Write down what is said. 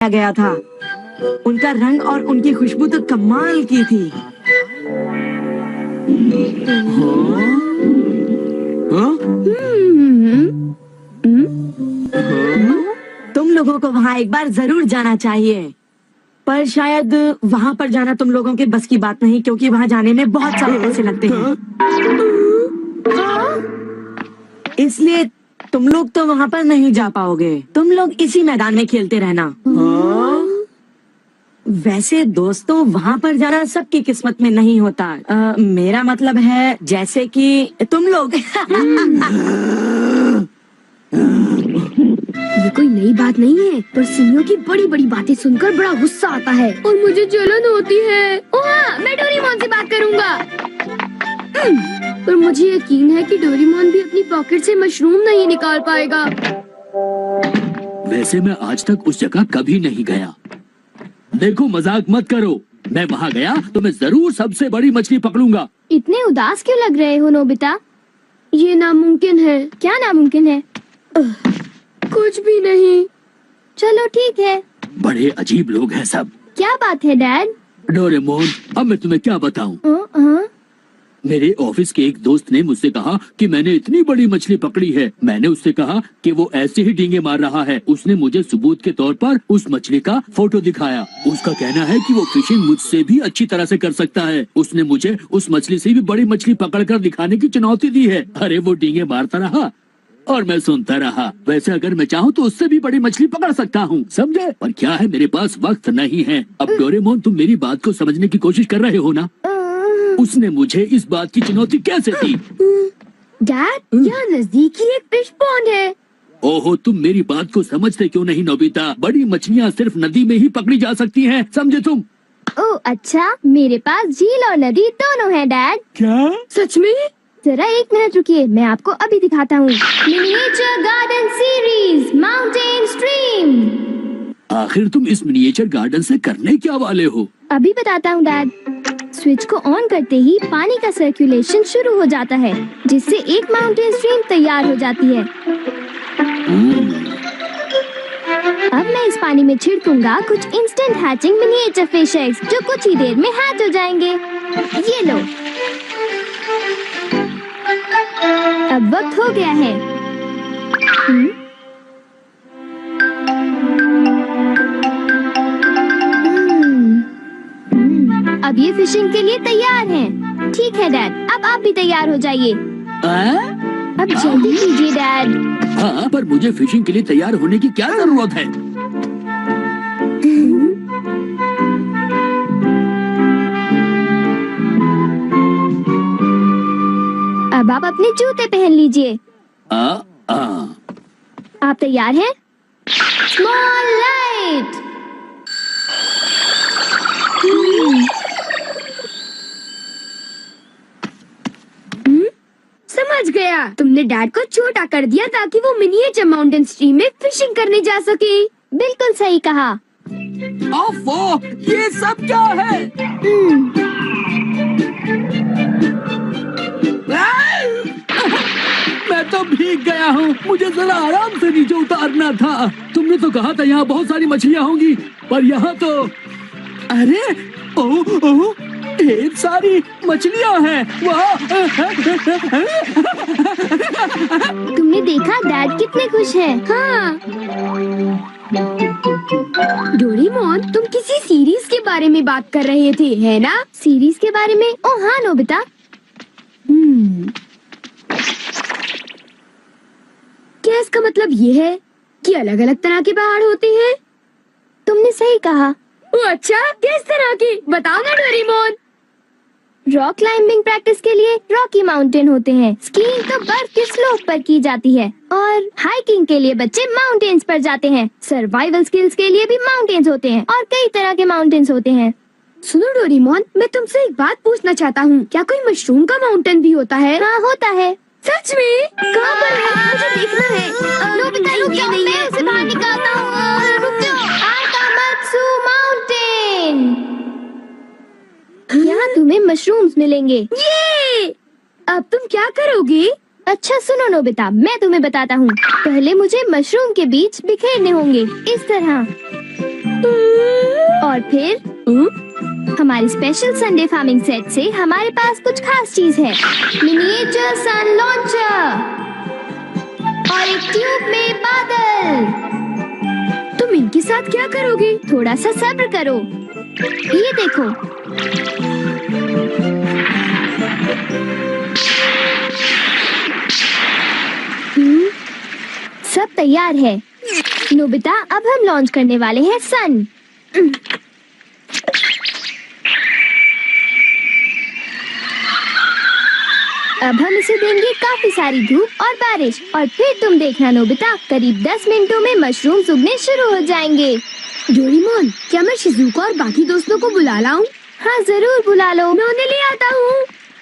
गया था। उनका रंग और उनकी खुशबू तो कमाल की थी। तुम लोगों को वहाँ एक बार जरूर जाना चाहिए, पर शायद वहाँ पर जाना तुम लोगों के बस की बात नहीं, क्योंकि वहाँ जाने में बहुत सारे पैसे लगते हैं। इसलिए तुम लोग तो वहाँ पर नहीं जा पाओगे। तुम लोग इसी मैदान में खेलते रहना। वैसे दोस्तों, वहाँ पर जाना सबकी किस्मत में नहीं होता। मेरा मतलब है जैसे कि तुम लोग। ये कोई नई बात नहीं है, पर सीनियों की बड़ी बड़ी बातें सुनकर बड़ा गुस्सा आता है और मुझे जलन होती है। ओह हाँ, मैं डोरेमोन से बात करूँगा। पर मुझे यकीन है कि डोरेमोन भी अपनी पॉकेट से मशरूम नहीं निकाल पाएगा। वैसे मैं आज तक उस जगह कभी नहीं गया। देखो, मजाक मत करो। मैं वहाँ गया तो मैं जरूर सबसे बड़ी मछली पकड़ूंगा। इतने उदास क्यों लग रहे हो नोबिता? ये नामुमकिन है। क्या नामुमकिन है? कुछ भी नहीं। चलो ठीक है। बड़े अजीब लोग हैं सब। क्या बात है डैड? डोरेमोन, अब मैं तुम्हें क्या बताऊं? मेरे ऑफिस के एक दोस्त ने मुझसे कहा कि मैंने इतनी बड़ी मछली पकड़ी है। मैंने उससे कहा कि वो ऐसे ही डींगे मार रहा है। उसने मुझे सबूत के तौर पर उस मछली का फोटो दिखाया। उसका कहना है कि वो फिशिंग मुझसे भी अच्छी तरह से कर सकता है। उसने मुझे उस मछली से भी बड़ी मछली पकड़कर दिखाने की चुनौती दी है। अरे वो डींगे मारता रहा और मैं सुनता रहा। वैसे अगर मैं चाहूँ तो उससे भी बड़ी मछली पकड़ सकता हूँ, समझे? पर क्या है, मेरे पास वक्त नहीं है। अब डोरेमोन, तुम मेरी बात को समझने की कोशिश कर रहे हो ना? उसने मुझे इस बात की चुनौती कैसे दी? डैड, यहाँ नजदीक ही एक फिश पॉन्ड है। ओहो, तुम मेरी बात को समझते क्यों नहीं नोबिता? बड़ी मछलियाँ सिर्फ नदी में ही पकड़ी जा सकती हैं, समझे तुम? ओह अच्छा, मेरे पास झील और नदी दोनों हैं डैड। क्या? सच में? जरा एक मिनट रुकिए, मैं आपको अभी दिखाता हूँ। Miniature garden series mountain stream. आखिर तुम इस मिनिएचर गार्डन से करने क्या वाले हो? अभी बताता हूँ डैड। स्विच को ऑन करते ही पानी का सर्कुलेशन शुरू हो जाता है, जिससे एक माउंटेन स्ट्रीम तैयार हो जाती है। अब मैं इस पानी में छिड़कूंगा कुछ instant hatching miniature fish eggs, जो कुछ ही देर में हैच हो जाएंगे। ये लो। अब वक्त हो गया है। अब ये फिशिंग के लिए तैयार हैं। ठीक है डैड, अब आप भी तैयार हो जाइए। अब जल्दी कीजिए डैड। हाँ, पर मुझे फिशिंग के लिए तैयार होने की क्या जरूरत है? अब आप अपने जूते पहन लीजिए। आप तैयार हैं? Small light. समझ गया, तुमने डैड को छोटा कर दिया ताकि वो मिनिएचर माउंटेन स्ट्रीम में फिशिंग करने जा सके। बिल्कुल सही कहा। ओफो, ये सब क्या है? मैं तो भीग गया हूँ। मुझे जरा आराम से नीचे उतारना था। तुमने तो कहा था यहाँ बहुत सारी मछलियाँ होंगी, पर यहाँ तो अरे ओह, ढेर सारी मछलियाँ हैं। वाह! तुमने देखा डैड कितने खुश हैं? हाँ। डोरेमोन, तुम किसी सीरीज के बारे में बात कर रहे थे, है ना? सीरीज के बारे में? ओह हाँ नोबिता। क्या इसका मतलब ये है कि अलग अलग तरह के पहाड़ होते हैं? तुमने सही कहा। ओह अच्छा, किस तरह की? बताओ ना डोरेमोन। रॉक क्लाइंबिंग प्रैक्टिस के लिए रॉकी माउंटेन होते हैं। स्कीइंग तो बर्फ के स्लोप पर की जाती है, और हाइकिंग के लिए बच्चे माउंटेन्स पर जाते हैं। सर्वाइवल स्किल्स के लिए भी माउंटेन्स होते हैं, और कई तरह के माउंटेन्स होते हैं। सुनो डोरेमोन, मैं तुमसे एक बात पूछना चाहता हूँ। क्या कोई मशरूम का माउंटेन भी होता है? हाँ होता है। सच में? कहाँ पर है? मुझे देखना है। नोबिता रुक जाओ, मैं उसे बाहर निकालता हूँ। रुक जाओ। आकामात्सु माउंटेन। यहाँ तुम्हें मशरूम्स मिलेंगे। ये! अब तुम क्या करोगे? अच्छा सुनो नोबिता, मैं तुम्हें बताता हूँ। पहले मुझे मशरूम के बीज बिखेरने होंगे, इस तरह। और फिर हमारे स्पेशल संडे फार्मिंग सेट से हमारे पास कुछ खास चीज है। मिनिएचर सन लॉन्चर और एक ट्यूब में बादल। तुम इनके साथ क्या करोगे? थोड़ा सा सब्र करो। ये देखो। सब तैयार है। नोबिता, अब हम लॉन्च करने वाले हैं सन। अब हम इसे देंगे काफी सारी धूप और बारिश, और फिर तुम देखना नोबिता, करीब 10 मिनटों में मशरूम्स उगने शुरू हो जाएंगे। डोरेमोन, क्या मैं शिजुका और बाकी दोस्तों को बुला लाऊं? हाँ जरूर बुला लो। मैं उन्हें ले आता हूँ।